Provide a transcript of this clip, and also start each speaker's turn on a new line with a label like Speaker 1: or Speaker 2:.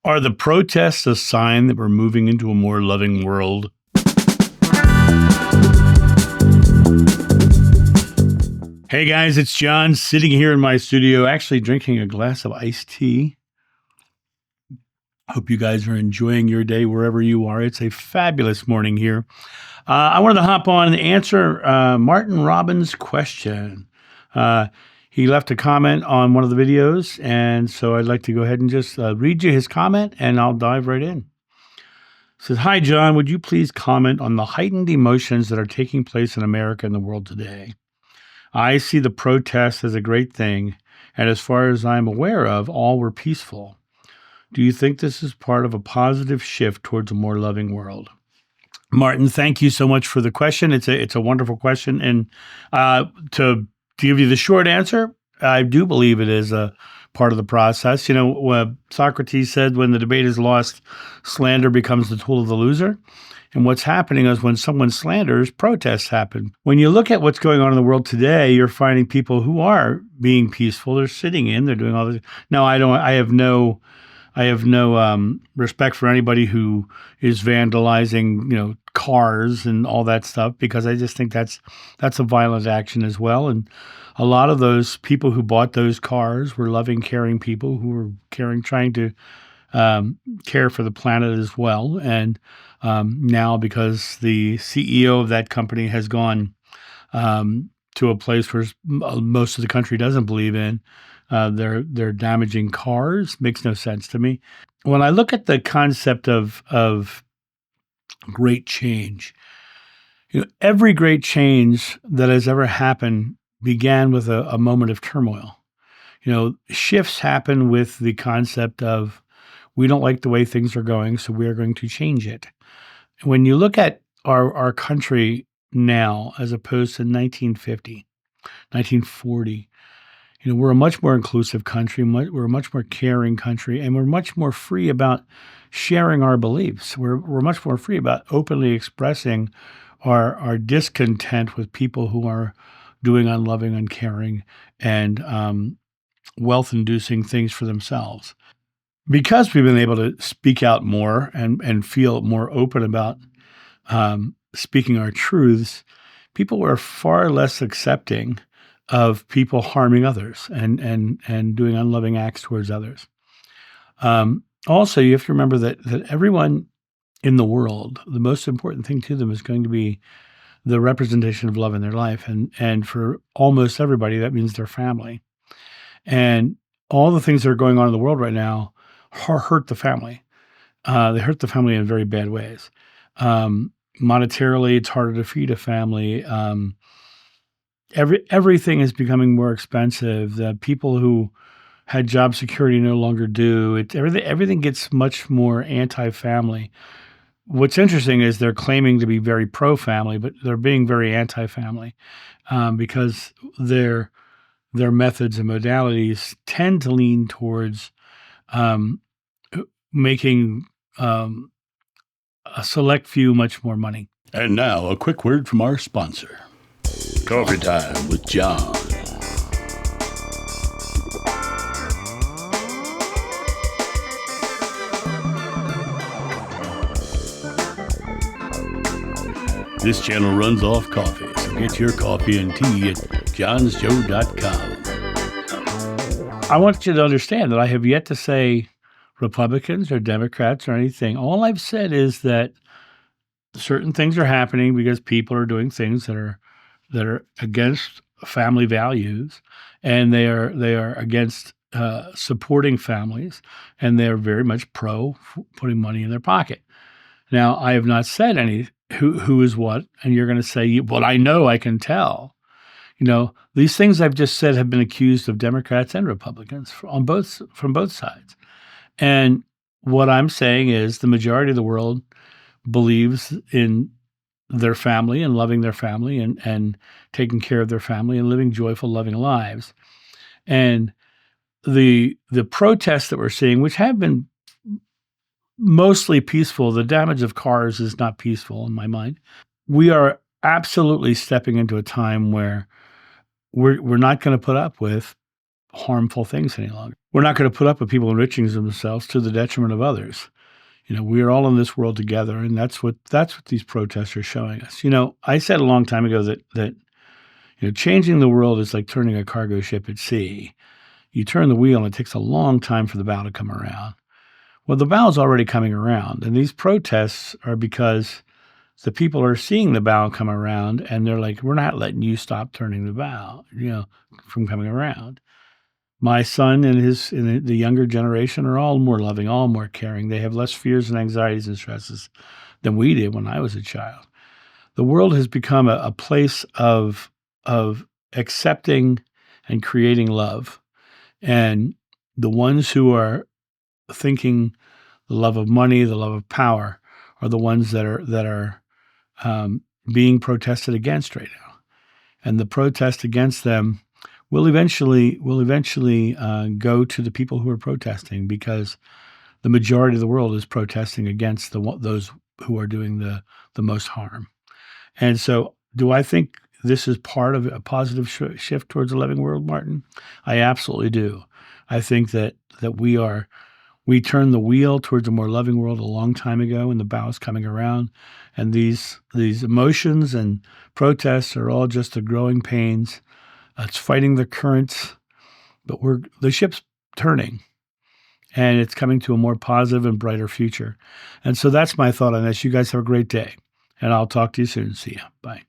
Speaker 1: Are the protests a sign that we're moving into a more loving world? Hey guys, it's John sitting here in my studio, actually drinking a glass of iced tea. Hope you guys are enjoying your day wherever you are. It's a fabulous morning here. I wanted to hop on and answer Martin Robbins' question. He left a comment on one of the videos, and so I'd like to go ahead and just read you his comment, and I'll dive right in. It says, "Hi, John. Would you please comment on the heightened emotions that are taking place in America and the world today? I see the protests as a great thing, and as far as I'm aware of, all were peaceful. Do you think this is part of a positive shift towards a more loving world?" Martin, thank you so much for the question. It's a wonderful question, and to give you the short answer, I do believe it is a part of the process. You know, Socrates said, when the debate is lost, slander becomes the tool of the loser. And what's happening is when someone slanders, protests happen. When you look at what's going on in the world today, you're finding people who are being peaceful. They're sitting in, they're doing all this. Now, I have no respect for anybody who is vandalizing, cars and all that stuff, because I just think that's a violent action as well. And a lot of those people who bought those cars were loving, caring people who were trying to care for the planet as well. And now, because the CEO of that company has gone to a place where most of the country doesn't believe in, they're damaging cars. Makes no sense to me. When I look at the concept of great change, every great change that has ever happened began with a moment of turmoil. Shifts happen with the concept of, we don't like the way things are going, so we are going to change it. When you look at our country now as opposed to 1950, 1940, we're a much more inclusive country, we're a much more caring country, and we're much more free about sharing our beliefs. We're much more free about openly expressing our discontent with people who are doing unloving, uncaring, and wealth-inducing things for themselves. Because we've been able to speak out more and feel more open about speaking our truths, people were far less accepting of people harming others and doing unloving acts towards others. Also, you have to remember that everyone in the world, the most important thing to them is going to be the representation of love in their life. And for almost everybody, that means their family. And all the things that are going on in the world right now hurt the family. They hurt the family in very bad ways. Monetarily, it's harder to feed a family. Everything is becoming more expensive. The people who had job security no longer do. Everything gets much more anti-family. What's interesting is they're claiming to be very pro-family, but they're being very anti-family because their methods and modalities tend to lean towards making a select few much more money.
Speaker 2: And now, a quick word from our sponsor. Coffee Time with John. This channel runs off coffee, so get your coffee and tea at johnsjoe.com.
Speaker 1: I want you to understand that I have yet to say Republicans or Democrats or anything. All I've said is that certain things are happening because people are doing things that are against family values, and they are against supporting families, and they're very much pro putting money in their pocket. Now, I have not said who is what, and you're going to say, well, I know, I can tell. These things I've just said have been accused of Democrats and Republicans from both sides. And what I'm saying is the majority of the world believes in their family and loving their family and taking care of their family and living joyful, loving lives. And the protests that we're seeing, which have been mostly peaceful, the damage of cars is not peaceful in my mind. We are absolutely stepping into a time where we're not going to put up with harmful things any longer. We're not going to put up with people enriching themselves to the detriment of others. We're all in this world together, and that's what these protests are showing us. I said a long time ago that changing the world is like turning a cargo ship at sea. You turn the wheel, and it takes a long time for the bow to come around. Well, the bow is already coming around, and these protests are because the people are seeing the bow come around, and they're like, we're not letting you stop turning the bow, from coming around. My son and the younger generation are all more loving, all more caring. They have less fears and anxieties and stresses than we did when I was a child. The world has become a place of accepting and creating love. And the ones who are thinking the love of money, the love of power, are the ones that are being protested against right now. And the protest against them will eventually go to the people who are protesting, because the majority of the world is protesting against those who are doing the most harm. And so, do I think this is part of a positive shift towards a loving world, Martin? I absolutely do. I think that we turned the wheel towards a more loving world a long time ago, and the bow is coming around. And these emotions and protests are all just the growing pains. It's fighting the currents, but the ship's turning, and it's coming to a more positive and brighter future. And so that's my thought on this. You guys have a great day, and I'll talk to you soon. See ya. Bye.